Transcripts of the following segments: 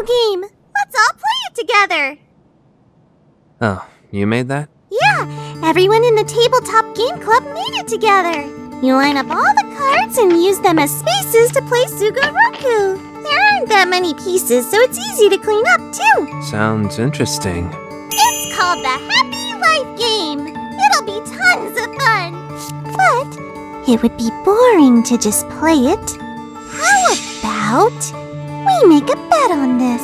new game. Let's all play it together. Oh, you made that? Yeah, everyone in the Tabletop Game Club made it together. You line up all the cards and use them as spaces to play Sugoroku. There aren't that many pieces, so it's easy to clean up, too. Sounds interesting. It's called the Happy Life Game. It'll be tons of fun. But it would be boring to just play it. How about we make a bet on this?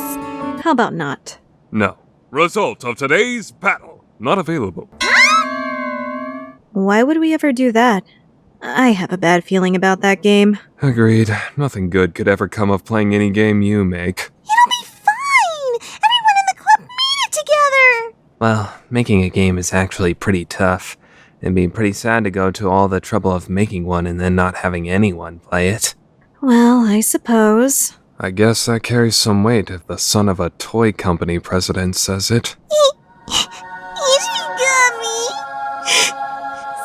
How about not? No. Result of today's battle. Not available. Why would we ever do that? I have a bad feeling about that game. Agreed. Nothing good could ever come of playing any game you make. It'll be fine. Everyone in the club made it together. Well, making a game is actually pretty tough. It'd be pretty sad to go to all the trouble of making one and then not having anyone play it. Well, I suppose. I guess that carries some weight if the son of a toy company president says it. Ishigami.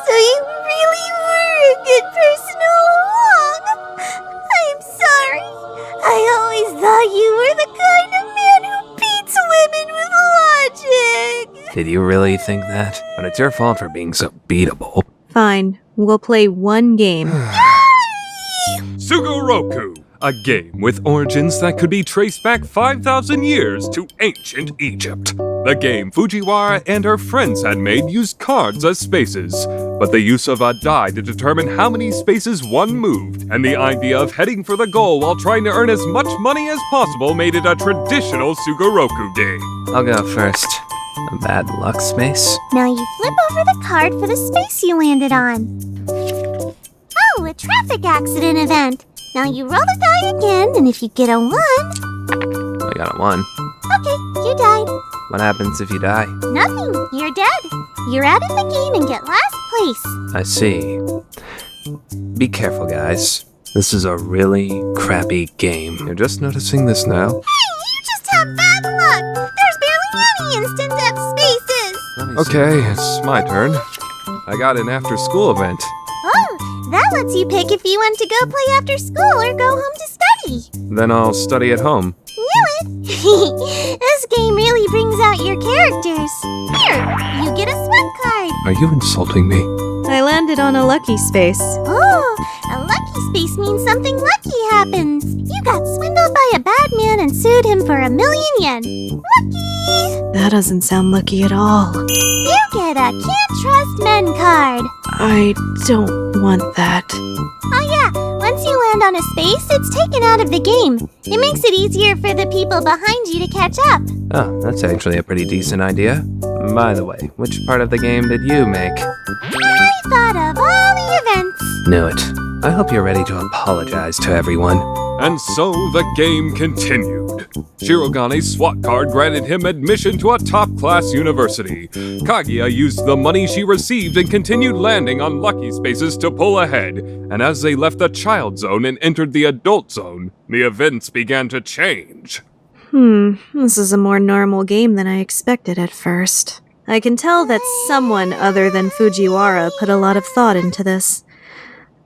So you really were a good person all along. I'm sorry. I always thought you were the kind of man who beats women with logic. Did you really think that? But it's your fault for being so beatable. Fine, we'll play one game. Sugoroku, a game with origins that could be traced back 5,000 years to ancient Egypt. The game Fujiwara and her friends had made used cards as spaces, but the use of a die to determine how many spaces one moved, and the idea of heading for the goal while trying to earn as much money as possible made it a traditional Sugoroku game. I'll go first. A bad luck space? Now you flip over the card for the space you landed on. Oh, a traffic accident event. Now you roll the die again, and if you get a 1... I got a 1. Okay, you died. What happens if you die? Nothing, you're dead. You're out of the game and get last place. I see. Be careful, guys. This is a really crappy game. You're just noticing this now? Hey, you just have bad luck. There's barely any instant death spaces. Okay, it's my turn. I got an after-school event. Oh, that lets you pick if you want to go play after school or go home to study. Then I'll study at home. Knew it. This game really brings out your characters. Here, you get a sweat card. Are you insulting me? I landed on a lucky space. Oh, a lucky space means something lucky happens. You got swindled by a bad man and sued him for 1,000,000 yen. Lucky! That doesn't sound lucky at all. You get a Can't Trust Men card. I don't want that. Oh yeah, once you land on a space, it's taken out of the game. It makes it easier for the people behind you to catch up. Oh, that's actually a pretty decent idea. By the way, which part of the game did you make? I thought of all the events. Knew it. I hope you're ready to apologize to everyone. And so the game continued. Shirogane's SWAT card granted him admission to a top-class university. Kaguya used the money she received and continued landing on lucky spaces to pull ahead. And as they left the child zone and entered the adult zone, the events began to change. This is a more normal game than I expected at first. I can tell that someone other than Fujiwara put a lot of thought into this.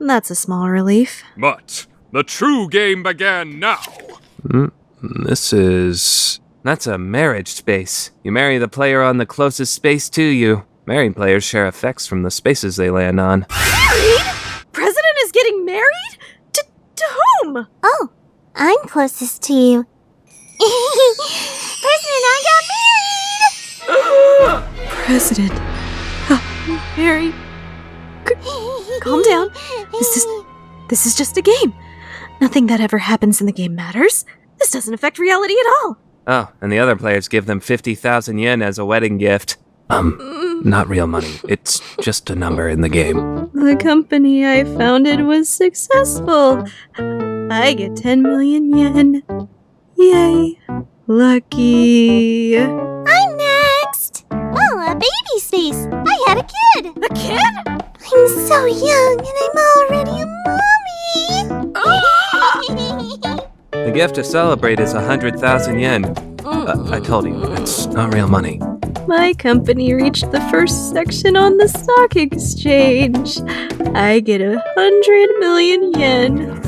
That's a small relief. But the true game began now. That's a marriage space. You marry the player on the closest space to you. Married players share effects from the spaces they land on. Married? President is getting married? To whom? Oh, I'm closest to you. President, I got married! President. Married. Calm down. This is just a game. Nothing that ever happens in the game matters. This doesn't affect reality at all. Oh, and the other players give them 50,000 yen as a wedding gift. Not real money. It's just a number in the game. The company I founded was successful. I get 10 million yen. Yay. Lucky. I'm next. Oh, a baby space. I had a kid. A kid? I'm so young and I'm already a mommy. The gift to celebrate is 100,000 yen. I told you, it's not real money. My company reached the first section on the stock exchange. I get 100 million yen.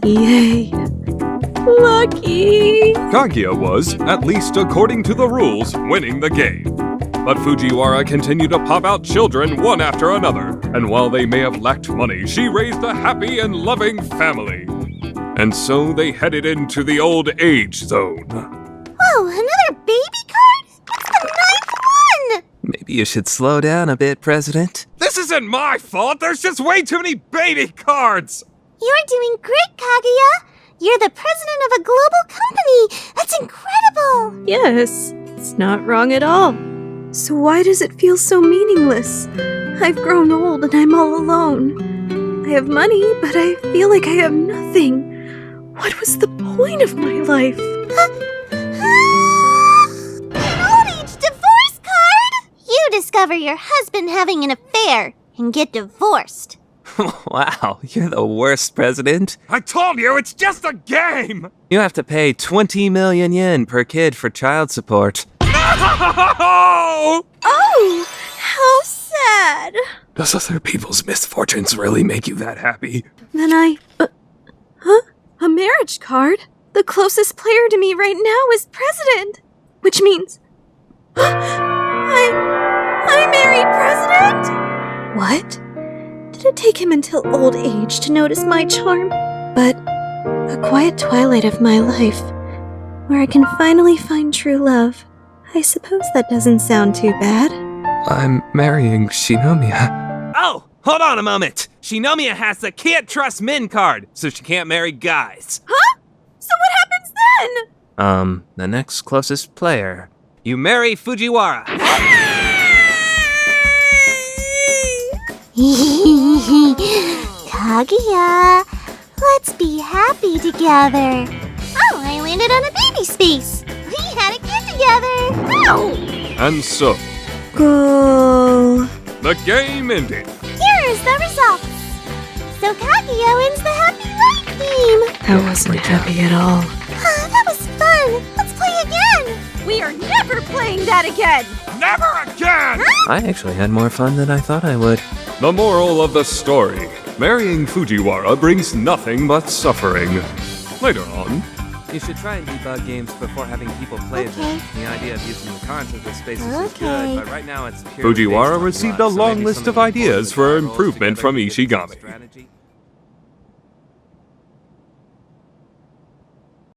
Yay. Lucky. Kaguya was, at least according to the rules, winning the game. But Fujiwara continued to pop out children one after another, and while they may have lacked money, she raised a happy and loving family. And so they headed into the old age zone. Whoa, another baby card? It's the 9th one! Maybe you should slow down a bit, President. This isn't my fault, there's just way too many baby cards! You're doing great, Kaguya! You're the president of a global company! That's incredible! Yes, it's not wrong at all. So why does it feel so meaningless? I've grown old and I'm all alone. I have money, but I feel like I have nothing. What was the point of my life? An old age divorce card! You discover your husband having an affair and get divorced. Wow, you're the worst, President. I told you, it's just a game! You have to pay 20 million yen per kid for child support. No! Oh, how sad. Does other people's misfortunes really make you that happy? Then huh? A marriage card? The closest player to me right now is president. Which means... I married president? What? Did it take him until old age to notice my charm? But a quiet twilight of my life, where I can finally find true love. I suppose that doesn't sound too bad. I'm marrying Shinomiya. Oh, hold on a moment. Shinomiya has the can't trust men card, so she can't marry guys. Huh? So what happens then? The next closest player. You marry Fujiwara. Kaguya, let's be happy together. Oh, I landed on a baby space. We had a kid together. Ow! And so, Goal. the game ended. Here's the results. So Kaguya wins the Happy Life game. I wasn't happy at all. That was fun. Let's play again. We are never playing that again! Never again! I actually had more fun than I thought I would. The moral of the story. Marrying Fujiwara brings nothing but suffering. Later on, You should try and debug games before having people play Okay. them. The idea of using the cards as the spaces is Okay. good, but right now it's purely based Fujiwara on received luck, a so long maybe list some of people ideas will for roll improvement together from to get a decent Ishigami. strategy.